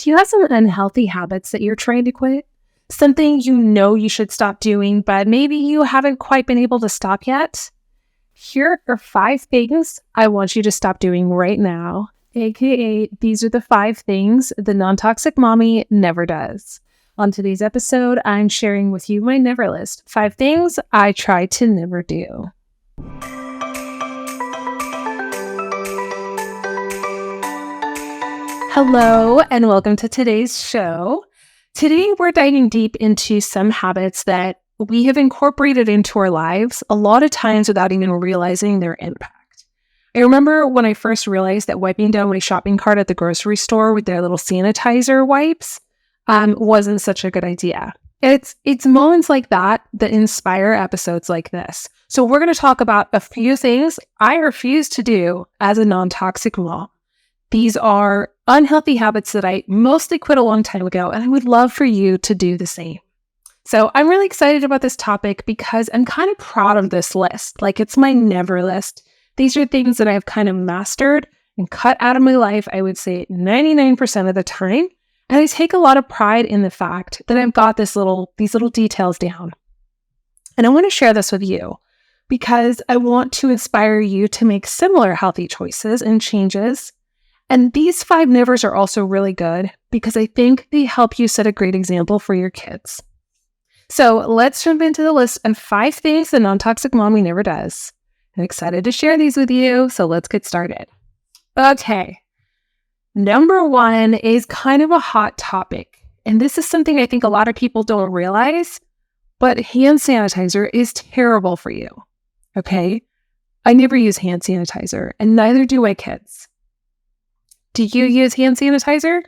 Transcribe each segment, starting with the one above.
Do you have some unhealthy habits that you're trying to quit? Something you know you should stop doing, but maybe you haven't quite been able to stop yet? Here are 5 things I want you to stop doing right now. AKA, these are the 5 things the non-toxic mommy never does. On today's episode, I'm sharing with you my never list. 5 things I try to never do. Hello, and welcome to today's show. Today, we're diving deep into some habits that we have incorporated into our lives a lot of times without even realizing their impact. I remember when I first realized that wiping down my shopping cart at the grocery store with their little sanitizer wipes wasn't such a good idea. It's moments like that that inspire episodes like this. So we're going to talk about a few things I refuse to do as a non-toxic mom. These are unhealthy habits that I mostly quit a long time ago, and I would love for you to do the same. So I'm really excited about this topic because I'm kind of proud of this list. Like, it's my never list. These are things that I've kind of mastered and cut out of my life, I would say 99% of the time. And I take a lot of pride in the fact that I've got these little details down. And I want to share this with you because I want to inspire you to make similar healthy choices and changes. And these 5 nevers are also really good because I think they help you set a great example for your kids. So let's jump into the list of 5 things the non-toxic mommy never does. I'm excited to share these with you, so let's get started. Okay, number 1 is kind of a hot topic. And this is something I think a lot of people don't realize, but hand sanitizer is terrible for you. Okay, I never use hand sanitizer, and neither do my kids. Do you use hand sanitizer?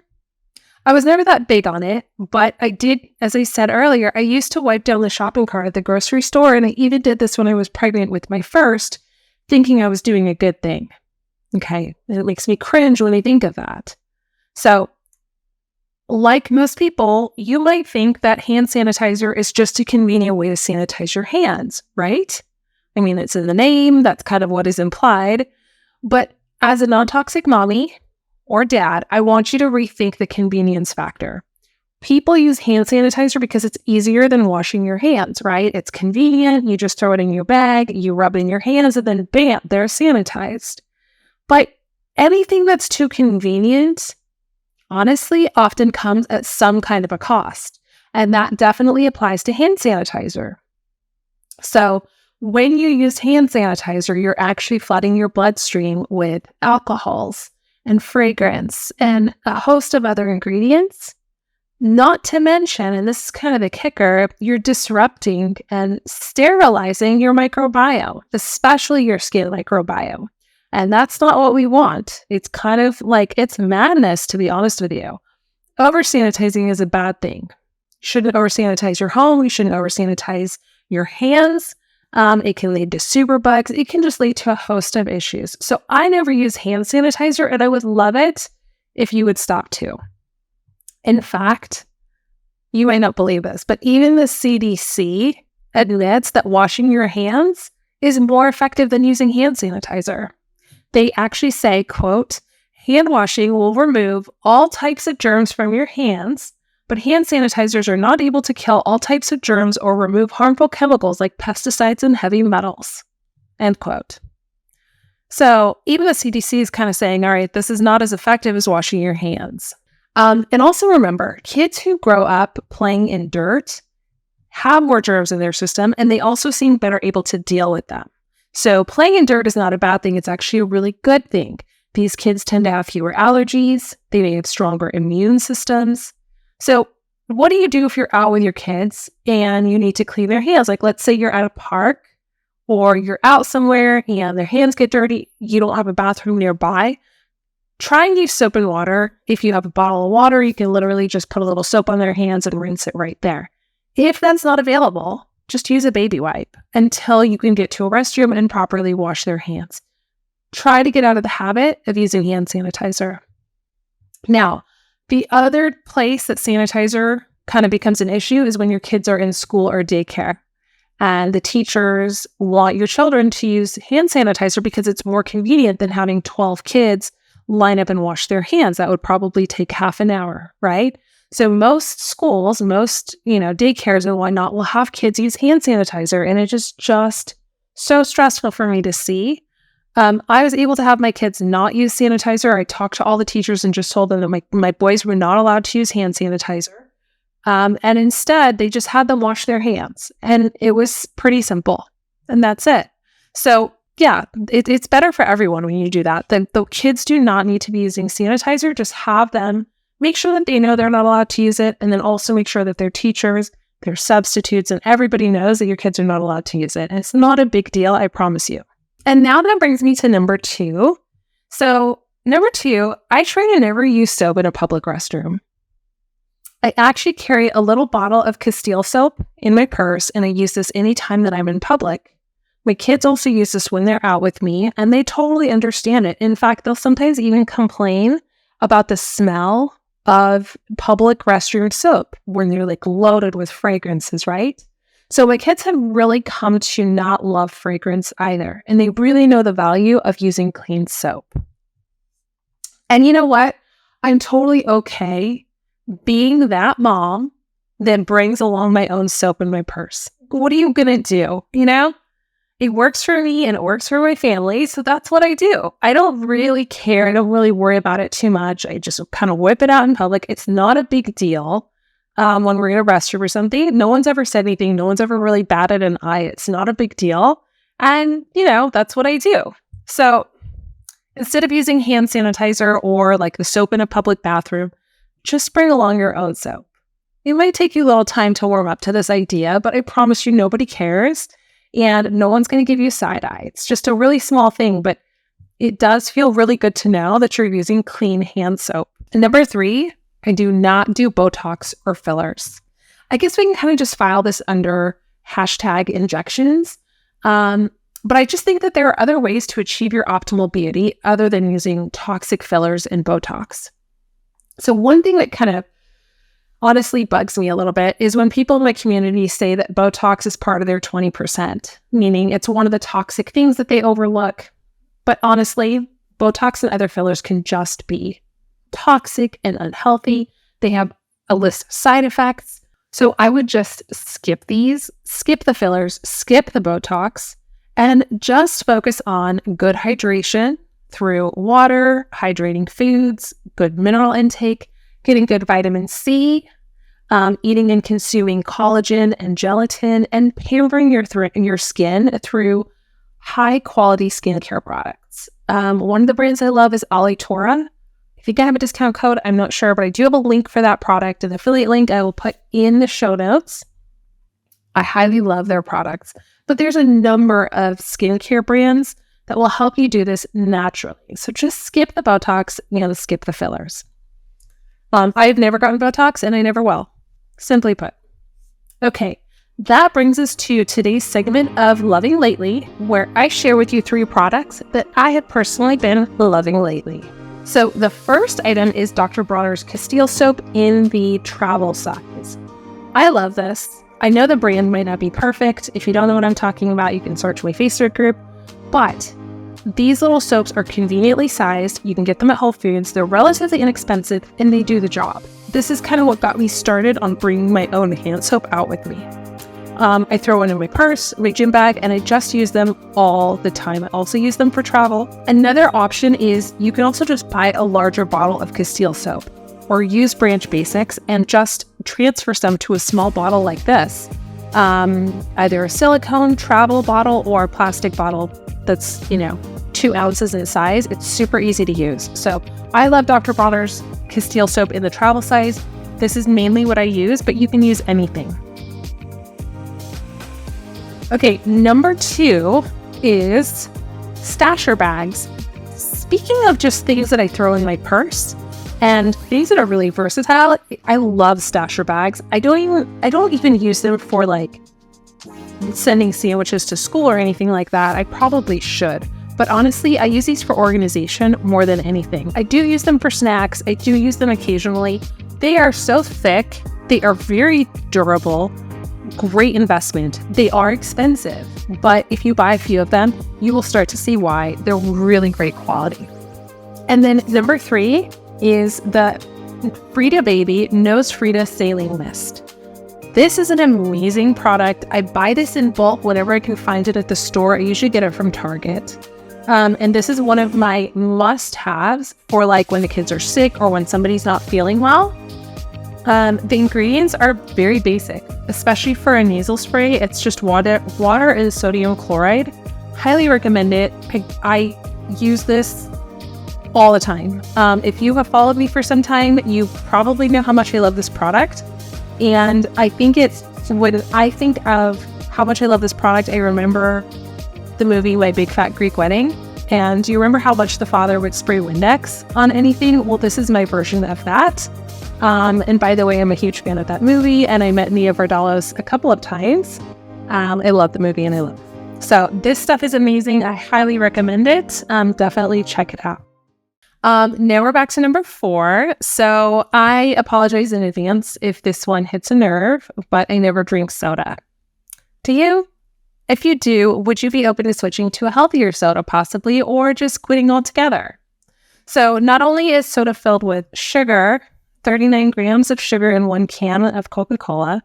I was never that big on it, but I did, as I said earlier, I used to wipe down the shopping cart at the grocery store, and I even did this when I was pregnant with my first, thinking I was doing a good thing. Okay, and it makes me cringe when I think of that. So, like most people, you might think that hand sanitizer is just a convenient way to sanitize your hands, right? I mean, it's in the name, that's kind of what is implied, but as a non-toxic mommy, or dad, I want you to rethink the convenience factor. People use hand sanitizer because it's easier than washing your hands, right? It's convenient. You just throw it in your bag, you rub it in your hands, and then bam, they're sanitized. But anything that's too convenient, honestly, often comes at some kind of a cost. And that definitely applies to hand sanitizer. So when you use hand sanitizer, you're actually flooding your bloodstream with alcohols and fragrance, and a host of other ingredients. Not to mention, and this is kind of the kicker, you're disrupting and sterilizing your microbiome, especially your skin microbiome. And that's not what we want. It's kind of like, it's madness, to be honest with you. Over-sanitizing is a bad thing. You shouldn't over-sanitize your home. You shouldn't over-sanitize your hands. It can lead to superbugs. It can just lead to a host of issues. So I never use hand sanitizer, and I would love it if you would stop too. In fact, you might not believe this, but even the CDC admits that washing your hands is more effective than using hand sanitizer. They actually say, quote, hand washing will remove all types of germs from your hands, but hand sanitizers are not able to kill all types of germs or remove harmful chemicals like pesticides and heavy metals, end quote. So even the CDC is kind of saying, all right, this is not as effective as washing your hands. And also remember, kids who grow up playing in dirt have more germs in their system, and they also seem better able to deal with them. So playing in dirt is not a bad thing. It's actually a really good thing. These kids tend to have fewer allergies. They may have stronger immune systems. So what do you do if you're out with your kids and you need to clean their hands? Like, let's say you're at a park or you're out somewhere and their hands get dirty. You don't have a bathroom nearby. Try and use soap and water. If you have a bottle of water, you can literally just put a little soap on their hands and rinse it right there. If that's not available, just use a baby wipe until you can get to a restroom and properly wash their hands. Try to get out of the habit of using hand sanitizer. Now, the other place that sanitizer kind of becomes an issue is when your kids are in school or daycare and the teachers want your children to use hand sanitizer because it's more convenient than having 12 kids line up and wash their hands. That would probably take half an hour, right? So most schools, most, daycares and whatnot will have kids use hand sanitizer. And it is just so stressful for me to see. I was able to have my kids not use sanitizer. I talked to all the teachers and just told them that my boys were not allowed to use hand sanitizer. And instead, they just had them wash their hands. And it was pretty simple. And that's it. So yeah, it's better for everyone when you do that. The kids do not need to be using sanitizer. Just have them make sure that they know they're not allowed to use it. And then also make sure that their teachers, their substitutes, and everybody knows that your kids are not allowed to use it. And it's not a big deal, I promise you. And now that brings me to number 2. So number 2, I try to never use soap in a public restroom. I actually carry a little bottle of Castile soap in my purse, and I use this anytime that I'm in public. My kids also use this when they're out with me, and they totally understand it. In fact, they'll sometimes even complain about the smell of public restroom soap when they're loaded with fragrances, right? So my kids have really come to not love fragrance either, and they really know the value of using clean soap. And you know what? I'm totally okay being that mom that brings along my own soap in my purse. What are you going to do? It works for me and it works for my family, so that's what I do. I don't really care. I don't really worry about it too much. I just kind of whip it out in public. It's not a big deal. When we're in a restroom or something, no one's ever said anything. No one's ever really batted an eye. It's not a big deal. And, that's what I do. So instead of using hand sanitizer or the soap in a public bathroom, just bring along your own soap. It might take you a little time to warm up to this idea, but I promise you nobody cares and no one's going to give you a side eye. It's just a really small thing, but it does feel really good to know that you're using clean hand soap. And number 3, I do not do Botox or fillers. I guess we can kind of just file this under #injections. But I just think that there are other ways to achieve your optimal beauty other than using toxic fillers and Botox. So one thing that kind of honestly bugs me a little bit is when people in my community say that Botox is part of their 20%, meaning it's one of the toxic things that they overlook. But honestly, Botox and other fillers can just be toxic and unhealthy. They have a list of side effects. So I would just skip these, skip the fillers, skip the Botox, and just focus on good hydration through water, hydrating foods, good mineral intake, getting good vitamin C, eating and consuming collagen and gelatin, and pampering your skin through high-quality skincare products. One of the brands I love is Alitora. I think I have a discount code. I'm not sure, but I do have a link for that product, an affiliate link I will put in the show notes. I highly love their products, but there's a number of skincare brands that will help you do this naturally. So just skip the Botox, skip the fillers. I've never gotten Botox and I never will. Simply put. Okay, that brings us to today's segment of Loving Lately, where I share with you 3 products that I have personally been loving lately. So the first item is Dr. Bronner's Castile soap in the travel size. I love this. I know the brand might not be perfect. If you don't know what I'm talking about, you can search my Facebook group. But these little soaps are conveniently sized. You can get them at Whole Foods. They're relatively inexpensive and they do the job. This is kind of what got me started on bringing my own hand soap out with me. I throw one in my purse, my gym bag, and I just use them all the time. I also use them for travel. Another option is you can also just buy a larger bottle of Castile soap or use Branch Basics and just transfer some to a small bottle like this. Either a silicone travel bottle or a plastic bottle that's, 2 ounces in size. It's super easy to use. So I love Dr. Bronner's Castile soap in the travel size. This is mainly what I use, but you can use anything. Okay, number 2 is stasher bags. Speaking of just things that I throw in my purse and things that are really versatile, I love stasher bags. I don't even use them for sending sandwiches to school or anything like that. I probably should. But honestly, I use these for organization more than anything. I do use them for snacks. I do use them occasionally. They are so thick. They are very durable. Great investment. They are expensive, but if you buy a few of them, you will start to see why. They're really great quality. And then number 3 is the Frida Baby NoseFrida Saline Mist. This is an amazing product. I buy this in bulk whenever I can find it at the store. I usually get it from Target. And this is one of my must-haves for like when the kids are sick or when somebody's not feeling well. The ingredients are very basic, especially for a nasal spray. It's just water and sodium chloride. Highly recommend it. I use this all the time. If you have followed me for some time, you probably know how much I love this product. And I think when I think of how much I love this product, I remember the movie My Big Fat Greek Wedding. And do you remember how much the father would spray Windex on anything? Well, this is my version of that. And by the way, I'm a huge fan of that movie, and I met Nia Vardalos a couple of times. I love the movie and I love it. So this stuff is amazing. I highly recommend it. Definitely check it out. Now we're back to number 4. So I apologize in advance if this one hits a nerve, but I never drink soda. Do you? If you do, would you be open to switching to a healthier soda possibly, or just quitting altogether? So not only is soda filled with sugar, 39 grams of sugar in 1 can of Coca-Cola.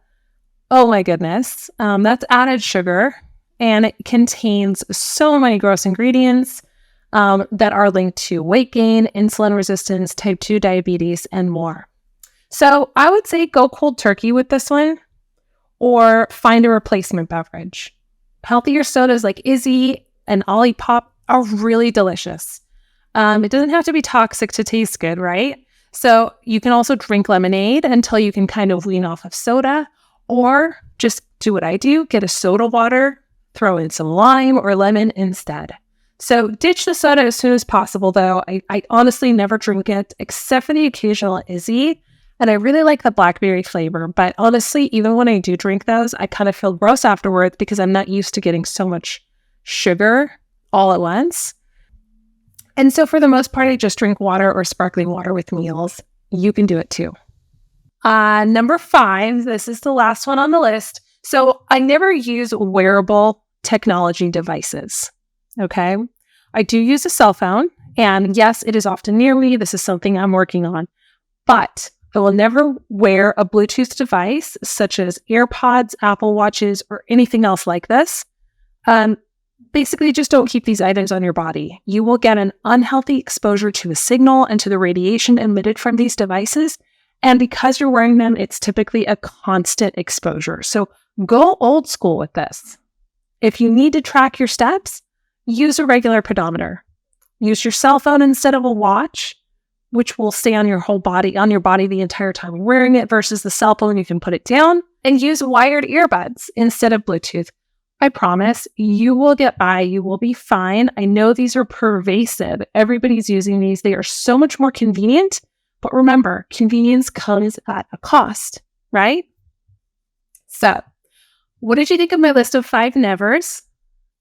Oh my goodness. That's added sugar, and it contains so many gross ingredients that are linked to weight gain, insulin resistance, type 2 diabetes, and more. So I would say go cold turkey with this one, or find a replacement beverage. Healthier sodas like Izzy and Olipop are really delicious. It doesn't have to be toxic to taste good, right? So you can also drink lemonade until you can kind of wean off of soda, or just do what I do, get a soda water, throw in some lime or lemon instead. So ditch the soda as soon as possible, though. I honestly never drink it except for the occasional Izzy. And I really like the blackberry flavor. But honestly, even when I do drink those, I kind of feel gross afterwards because I'm not used to getting so much sugar all at once. And so for the most part, I just drink water or sparkling water with meals. You can do it too. Number 5, this is the last one on the list. So I never use wearable technology devices. Okay. I do use a cell phone, and yes, it is often near me. This is something I'm working on, but I will never wear a Bluetooth device such as AirPods, Apple Watches, or anything else like this. Basically, just don't keep these items on your body. You will get an unhealthy exposure to the signal and to the radiation emitted from these devices. And because you're wearing them, it's typically a constant exposure. So go old school with this. If you need to track your steps, use a regular pedometer. Use your cell phone instead of a watch, which will stay on your whole body, the entire time you're wearing it, versus the cell phone, you can put it down. And use wired earbuds instead of Bluetooth. I promise you will get by. You will be fine. I know these are pervasive. Everybody's using these. They are so much more convenient. But remember, convenience comes at a cost, right? So, what did you think of my list of 5 nevers?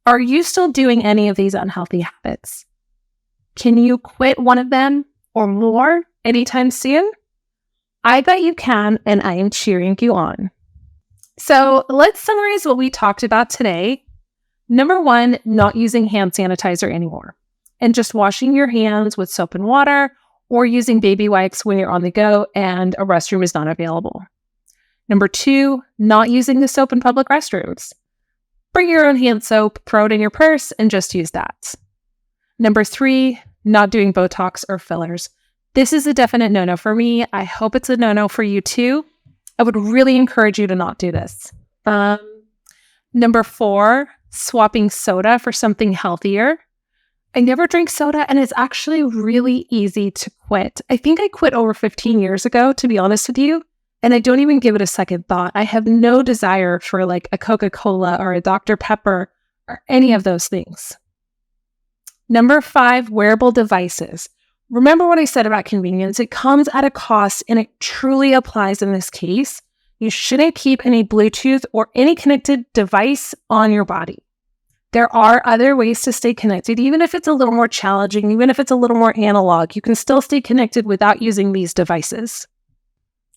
Are you still doing any of these unhealthy habits? Can you quit one of them or more anytime soon? I bet you can, and I am cheering you on. So let's summarize what we talked about today. Number 1, not using hand sanitizer anymore, and just washing your hands with soap and water, or using baby wipes when you're on the go and a restroom is not available. Number 2, not using the soap in public restrooms. Bring your own hand soap, throw it in your purse, and just use that. Number 3, not doing Botox or fillers. This is a definite no-no for me. I hope it's a no-no for you too. I would really encourage you to not do this. Number 4, swapping soda for something healthier. I never drink soda, and it's actually really easy to quit. I think I quit over 15 years ago, to be honest with you, and I don't even give it a second thought. I have no desire for like a Coca-Cola or a Dr. Pepper or any of those things. Number 5, wearable devices. Remember what I said about convenience. It comes at a cost, and it truly applies in this case. You shouldn't keep any Bluetooth or any connected device on your body. There are other ways to stay connected, even if it's a little more challenging, even if it's a little more analog. You can still stay connected without using these devices.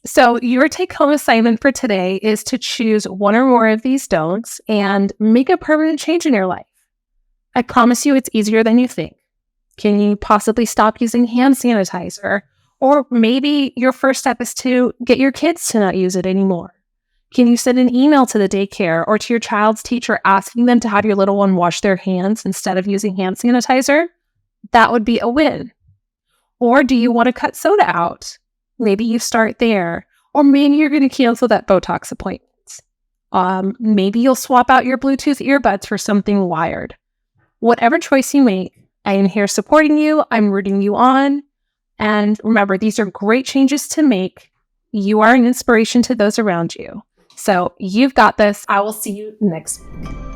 So your take-home assignment for today is to choose one or more of these don'ts and make a permanent change in your life. I promise you it's easier than you think. Can you possibly stop using hand sanitizer? Or maybe your first step is to get your kids to not use it anymore. Can you send an email to the daycare or to your child's teacher asking them to have your little one wash their hands instead of using hand sanitizer? That would be a win. Or do you want to cut soda out? Maybe you start there. Or maybe you're going to cancel that Botox appointment. Maybe you'll swap out your Bluetooth earbuds for something wired. Whatever choice you make, I am here supporting you. I'm rooting you on. And remember, these are great changes to make. You are an inspiration to those around you. So you've got this. I will see you next week.